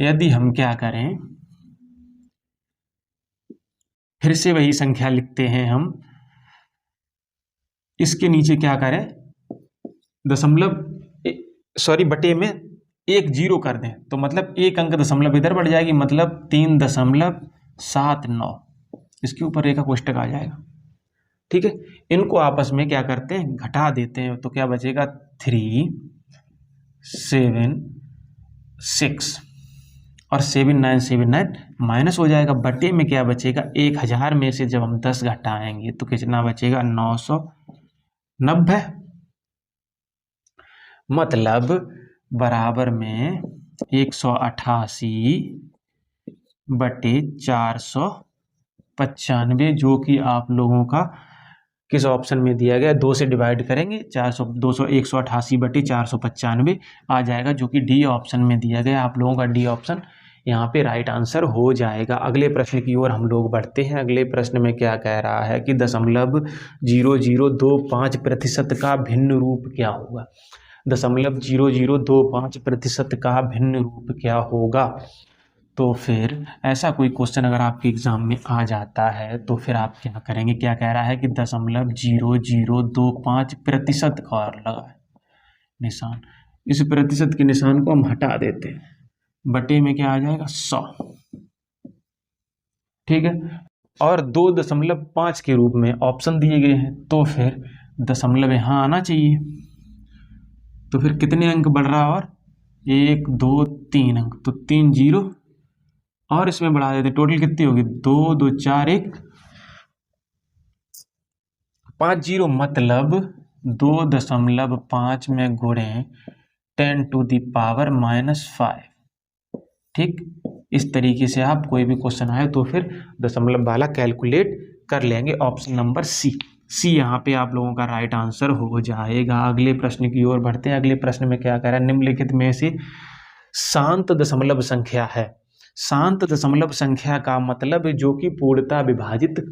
यदि हम क्या करें, फिर से वही संख्या लिखते हैं हम, इसके नीचे क्या करें, दशमलव बटे में 1 0 कर दें, तो मतलब 1 अंक दशमलव इधर बढ़ जाएगी, मतलब 3.79 इसके ऊपर रेखा कोष्टक आ जाएगा। ठीक है, इनको आपस में क्या करते हैं, घटा देते हैं, तो क्या बचेगा 3 7 6 और 7979 माइनस हो जाएगा, बटे में क्या बचेगा, 1000 में से जब हम 10 घटाएंगे तो कितना बचेगा, 990। मतलब बराबर में 188 बटे 495, जो कि आप लोगों का किस ऑप्शन में दिया गया, 2 से डिवाइड करेंगे 188 बटे 495 आ जाएगा, जो कि डी ऑप्शन में दिया गया। आप लोगों का डी ऑप्शन यहाँ पे राइट आंसर हो जाएगा। अगले प्रश्न की ओर हम लोग बढ़ते हैं। अगले प्रश्न में क्या कह रहा है कि 0.0025% का भिन्न रूप क्या होगा। 0.0025% का भिन्न रूप क्या होगा। तो फिर ऐसा कोई क्वेश्चन अगर आपके एग्जाम में आ जाता है तो फिर आप क्या करेंगे, क्या कह रहा है कि 0.0025% का और लगा है निशान, इस प्रतिशत के निशान को हम हटा देते हैं, बटे में क्या आ जाएगा, 100। ठीक है, और 2.5 के रूप में ऑप्शन दिए गए हैं, तो फिर दशमलव यहाँ आना चाहिए। तो फिर कितने अंक बढ़ रहा, और 1 2 3 अंक, तो 3 0 और इसमें बढ़ा देते, टोटल कितनी होगी, 2 2 4 1 5 0, मतलब 2.5 में गुणे 10⁻⁻⁵। ठीक, इस तरीके से आप कोई भी क्वेश्चन आए तो फिर दशमलव वाला कैलकुलेट कर लेंगे। ऑप्शन नंबर सी यहाँ पे आप लोगों का राइट आंसर हो जाएगा। अगले प्रश्न की ओर बढ़ते हैं। अगले प्रश्न में क्या कह रहा है, निम्नलिखित में से शांत दशमलव संख्या है। शांत दशमलव संख्या का मतलब जो कि पूर्णतः विभाजित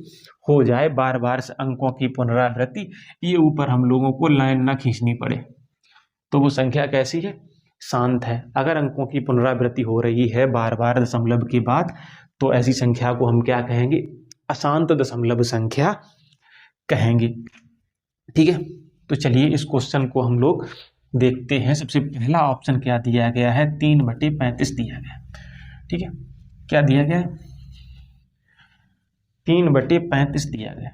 हो जाए, बार बार अंकों की पुनरावृत्ति, ये ऊपर हम लोगों को लाइन ना खींचनी पड़े, तो वो संख्या कैसी है, शांत है। अगर अंकों की पुनरावृत्ति हो रही है बार बार दशमलव के बाद, तो ऐसी संख्या को हम क्या कहेंगे, अशांत दशमलव संख्या कहेंगे। ठीक है, तो चलिए इस क्वेश्चन को हम लोग देखते हैं। सबसे पहला ऑप्शन क्या दिया गया है, 3/35 दिया गया। ठीक है, क्या दिया गया है, 3/35 दिया गया।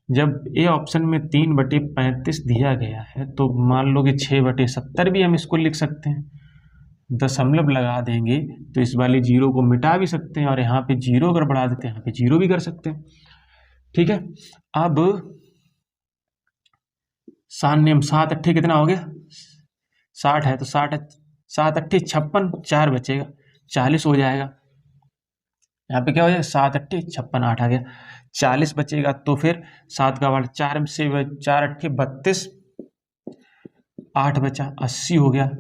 जब ए ऑप्शन में 3/35 दिया गया है तो मान लो कि 6/70 भी हम इसको लिख सकते हैं। दशमलव लगा देंगे तो इस वाली 0 को मिटा भी सकते हैं, और यहाँ पे 0 अगर बढ़ा देते हैं यहाँ पे 0 भी कर सकते हैं। ठीक है, अब 7 अट्ठे कितना हो गया, 60 है, तो 7 अट्ठे 56, 4 बचेगा, 40 हो जाएगा। यहाँ पे क्या हो जाएगा, 7 अट्ठे 56, 8 आ गया, 40 बचेगा। तो फिर 7 का वाला 4 से 4 अट्ठे 32, 8 बचा, 80 हो गया।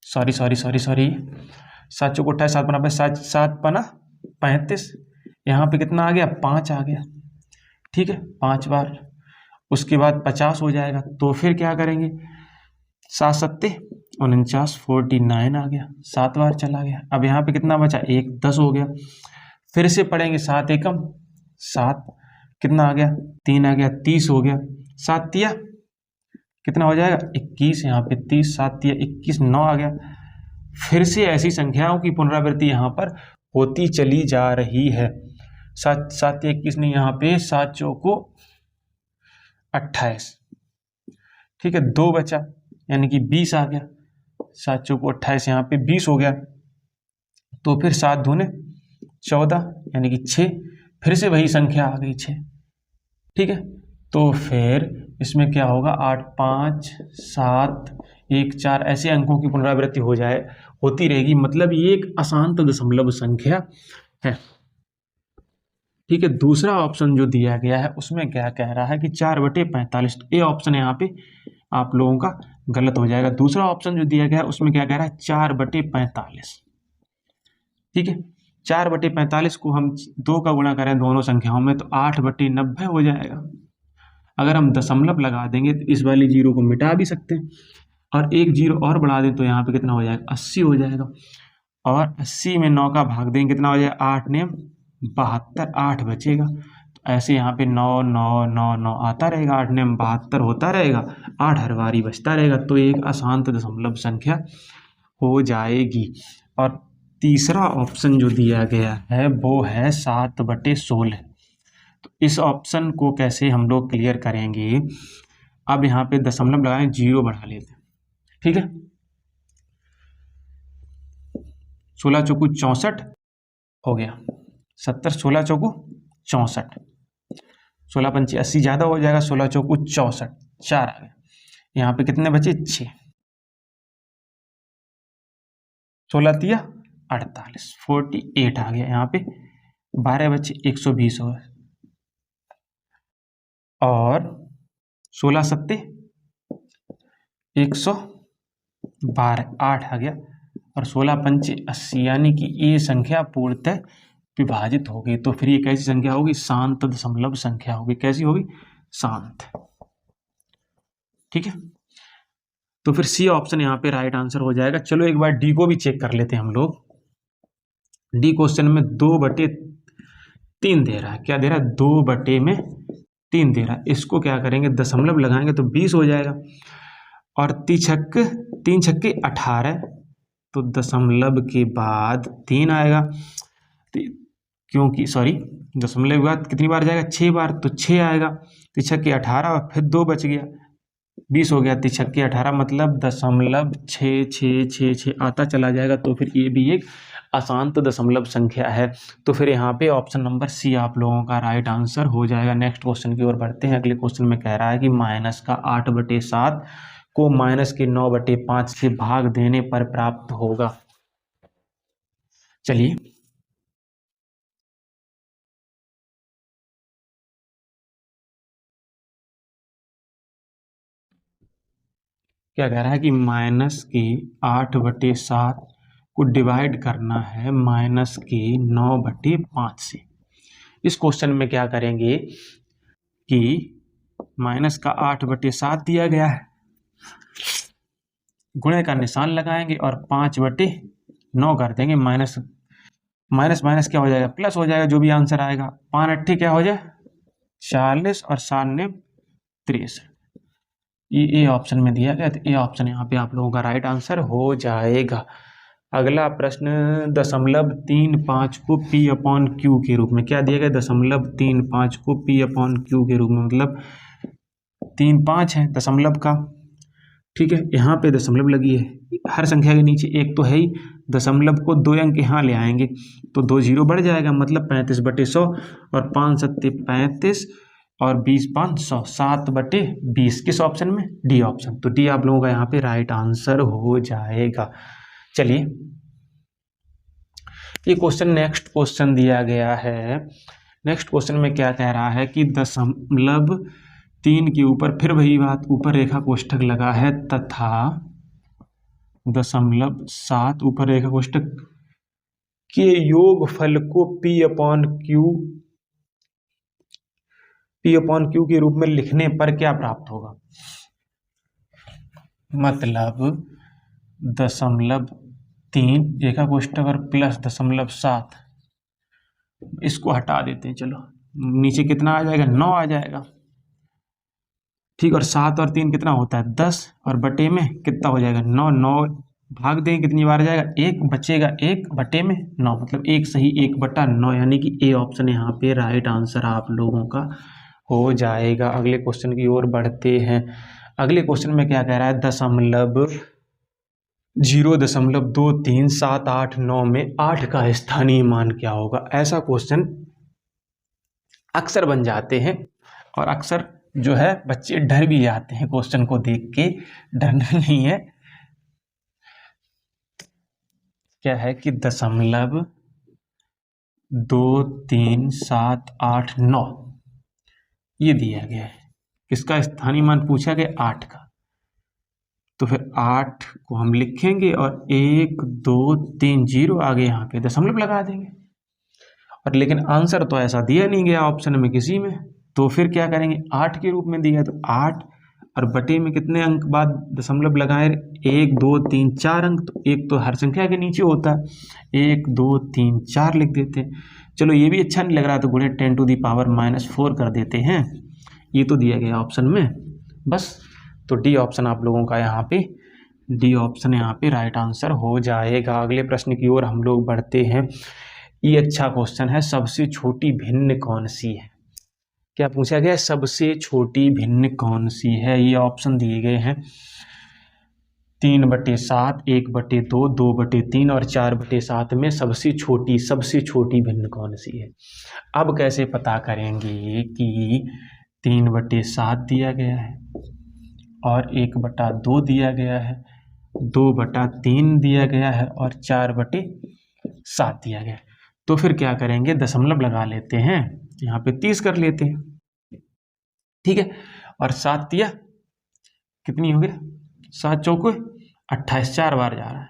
सॉरी 7 चौको 28, 7 पना 7 पना 35, यहाँ पे कितना आ गया, 5 आ गया। ठीक है, 5 बार, उसके बाद 50 हो जाएगा। तो फिर क्या करेंगे, 7 सत्ते 49, 49 आ गया, 7 बार चला गया। अब यहाँ पे कितना बचा, 1, 10 हो गया। फिर से पढ़ेंगे, 7 एकम 7, कितना आ गया, 3 आ गया, 30 हो गया। 7 तिया कितना हो जाएगा, 21, यहाँ पे 30, 7 तिया 21, 9 आ गया। फिर से ऐसी संख्याओं की पुनरावृत्ति यहाँ पर होती चली जा रही है। 7 तिया 21 नहीं, यहाँ पे 7 चौको 28। ठीक है, 2 बचा यानी कि 20 आ गया, 7 चौको 28, यहाँ पे 20 हो गया। तो फिर 7 दूने 14 यानी कि 6, फिर से वही संख्या आ गई 6। ठीक है, तो फिर इसमें क्या होगा, 8 5 7 1 4 ऐसे अंकों की पुनरावृत्ति होती रहेगी, मतलब ये एक अशांत दशमलव संख्या है। ठीक है, दूसरा ऑप्शन जो दिया गया है उसमें क्या कह रहा है कि 4/45, तो ये ऑप्शन यहाँ पे आप लोगों का गलत हो जाएगा। दूसरा ऑप्शन जो दिया गया है उसमें क्या कह रहा है, 4/45। ठीक है, 4/45 को हम 2 का गुणा करें दोनों संख्याओं में तो 8/90 हो जाएगा। अगर हम दशमलव लगा देंगे तो इस वाली 0 को मिटा भी सकते हैं, और एक 0 और बढ़ा दें तो यहाँ पे कितना हो जाएगा, 80 हो जाएगा। और 80 में 9 का भाग देंगे कितना हो जाएगा, 8 ने 72, 8 बचेगा। तो ऐसे यहाँ पे 9 9 9 9 आता रहेगा, 8 ने 72 होता रहेगा, 8 हर बारी बचता रहेगा। तो एक अशांत दशमलव संख्या हो जाएगी। और तीसरा ऑप्शन जो दिया गया है वो है 7/16। तो इस ऑप्शन को कैसे हम लोग क्लियर करेंगे, अब यहाँ पे दशमलव लगाएं, 0 बढ़ा लेते हैं। ठीक है, 16 चौकू 64 हो गया, 70, 16 चौकू 64, 16 पंचे 80 ज़्यादा हो जाएगा, 16 चौकू 64, 4 आ गया। यहाँ पे कितने बचे? 6, 16 तिया 48, 48 आ गया। यहाँ पे 12 बचे, 120 हो गए, और 16 सत्ते 112, 8 आ गया, और 16 पंचे 80, यानी कि ये संख्या पूर्णतः विभाजित होगी। तो फिर ये कैसी संख्या होगी? शांत दशमलव संख्या होगी। कैसी होगी? शांत। ठीक है, तो फिर सी ऑप्शन यहाँ पे राइट आंसर हो जाएगा। चलो एक बार डी को भी चेक कर लेते हैं हम लोग। डी क्वेश्चन में 2/3 दे रहा है। क्या दे रहा है? 2/3 दे रहा है। इसको क्या करेंगे? दशमलव लगाएंगे तो 20 हो जाएगा, और 3 छक्के 18, तो दशमलव के बाद 3 आएगा, क्योंकि सॉरी दशमलव के बाद कितनी बार जाएगा? 6 बार, तो 6 आएगा। 3 छक्के 18 और फिर 2 बच गया, 20 हो गया। 3 छक्के 18 मतलब 0.66666 आता चला जाएगा। तो फिर ये भी एक अशांत दशमलव संख्या है। तो फिर यहाँ पे ऑप्शन नंबर सी आप लोगों का राइट आंसर हो जाएगा। नेक्स्ट क्वेश्चन की ओर बढ़ते हैं। अगले क्वेश्चन में कह रहा है कि माइनस का 8/7 को माइनस के 9/5 से भाग देने पर प्राप्त होगा। चलिए क्या कह रहा है कि माइनस के 8/7 को डिवाइड करना है माइनस के 9/5 से। इस क्वेश्चन में क्या करेंगे कि माइनस का 8/7 दिया गया है, गुणे का निशान लगाएंगे और 5/9 कर देंगे। माइनस माइनस क्या हो जाएगा? प्लस हो जाएगा, जो भी आंसर आएगा। 5 8 क्या हो जाए? 40, और 7 9 63। ये ऑप्शन में दिया गया, तो ये ऑप्शन यहाँ पे आप लोगों का राइट आंसर हो जाएगा। अगला प्रश्न 0.35 को P/Q के रूप में क्या दिया गया? 0.35 को P/Q के रूप में, मतलब 3/5 है दशमलव का। ठीक है, यहाँ पे दशमलव लगी है, हर संख्या के नीचे एक तो है ही। दशमलव को 2 अंक यहाँ ले आएंगे तो 2 0 बढ़ जाएगा, मतलब 35/100, और 5 7 35, और 20 5 100, 7/20। किस ऑप्शन में? D option. तो डी आप लोगों का यहाँ पे राइट आंसर हो जाएगा। चलिए ये क्वेश्चन नेक्स्ट क्वेश्चन दिया गया है। नेक्स्ट क्वेश्चन में क्या कह रहा है कि 0.3 के ऊपर फिर वही बात, ऊपर रेखा कोष्ठक लगा है तथा 0.7 ऊपर रेखा कोष्ठक के योगफल को P/Q के रूप में लिखने पर क्या प्राप्त होगा? मतलब 0.3 रेखा कोष्ठक और प्लस 0.7, इसको हटा देते हैं। चलो नीचे कितना आ जाएगा? 9 आ जाएगा। ठीक, और 7 और 3 कितना होता है? 10, और बटे में कितना हो जाएगा? 9। 9 भाग दें कितनी बार जाएगा? 1 बचेगा, 1 बटे में 9, मतलब 1 सही 1/9, यानी कि ए ऑप्शन यहाँ पे राइट आंसर आप लोगों का हो जाएगा। अगले क्वेश्चन की ओर बढ़ते हैं। अगले क्वेश्चन में क्या कह रहा है? 0.2378 में 8 का स्थानीय मान क्या होगा? ऐसा क्वेश्चन अक्सर बन जाते हैं, और अक्सर जो है बच्चे डर भी जाते हैं क्वेश्चन को देख के। डरना नहीं है, क्या है कि 0.23789 ये दिया गया है। किसका स्थानीय मान पूछा गया? 8 का। तो फिर 8 को हम लिखेंगे और 1 2 3 0 आगे यहाँ पे दशमलव लगा देंगे, और लेकिन आंसर तो ऐसा दिया नहीं गया ऑप्शन में किसी में। तो फिर क्या करेंगे? 8 के रूप में दिया है तो 8, और बटे में कितने अंक बाद दशमलव लगाए? 1 2 3 4 अंक, तो एक तो हर संख्या के नीचे होता है। 1 2 3 4 लिख देते हैं। चलो ये भी अच्छा नहीं लग रहा, तो गुणे 10⁻⁻4 कर देते हैं। ये तो दिया गया ऑप्शन में बस। तो डी ऑप्शन आप लोगों का यहाँ पे, डी ऑप्शन यहाँ पे राइट आंसर हो जाएगा। अगले प्रश्न की ओर हम लोग बढ़ते हैं। ये अच्छा क्वेश्चन है। सबसे छोटी भिन्न कौन सी है? क्या पूछा गया? सबसे छोटी भिन्न कौन सी है? ये ऑप्शन दिए गए हैं 3/7, 1/2, 2/3 और 4/7 में सबसे छोटी भिन्न कौन सी है। अब कैसे पता करेंगे कि 3/7 दिया गया है और 1/2 दिया गया है, 2/3 दिया गया है और 4/7 दिया गया है। तो फिर क्या करेंगे, दशमलव लगा लेते हैं, यहाँ पे 30 कर लेते हैं, ठीक है। और 7 दिया कितनी हो गया, 7 चौके 28, 4 बार जा रहा है,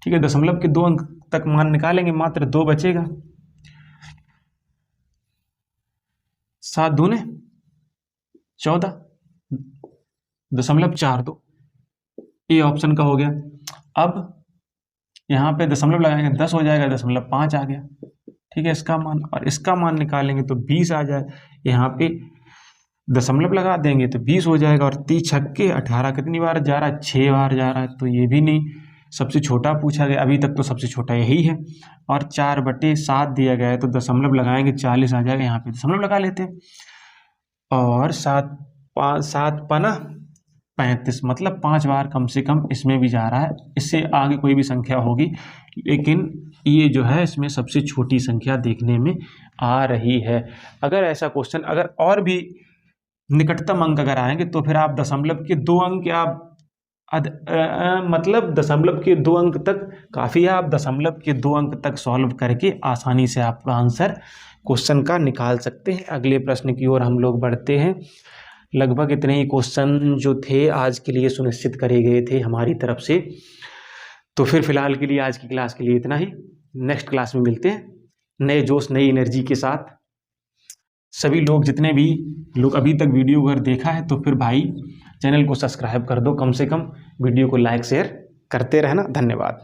ठीक है। दशमलव के 2 अंक तक मान निकालेंगे, मात्र 2 बचेगा। 7 दूने 14, 0.42, ये ऑप्शन का हो गया। अब यहाँ पे दशमलव लगाएंगे 10 हो जाएगा, 0.5 आ गया, ठीक है इसका मान। और इसका मान निकालेंगे तो 20 आ जाए, यहाँ पे दशमलव लगा देंगे तो 20 हो जाएगा। और 30 छक्के 18 कितनी बार जा रहा है, 6 बार जा रहा है, तो ये भी नहीं, सबसे छोटा पूछा गया, अभी तक तो सबसे छोटा यही है। और 4/7 दिया गया है तो दशमलव लगाएंगे 40 आ जाएगा, यहाँ पे दशमलव लगा लेते हैं। और 7 5 35, मतलब 5 बार कम से कम इसमें भी जा रहा है। इससे आगे कोई भी संख्या होगी, लेकिन ये जो है इसमें सबसे छोटी संख्या देखने में आ रही है। अगर ऐसा क्वेश्चन, अगर और भी निकटतम अंक अगर आएंगे तो फिर आप दशमलव के 2 अंक आप मतलब दशमलव के 2 अंक तक काफ़ी है, आप दशमलव के 2 अंक तक सॉल्व करके आसानी से आपका आंसर क्वेश्चन का निकाल सकते हैं। अगले प्रश्न की ओर हम लोग बढ़ते हैं। लगभग इतने ही क्वेश्चन जो थे आज के लिए सुनिश्चित करे गए थे हमारी तरफ से। तो फिर फिलहाल के लिए आज की क्लास के लिए इतना ही। नेक्स्ट क्लास में मिलते हैं नए जोश नई एनर्जी के साथ। सभी लोग, जितने भी लोग अभी तक वीडियो अगर देखा है तो फिर भाई चैनल को सब्सक्राइब कर दो, कम से कम वीडियो को लाइक शेयर करते रहना। धन्यवाद।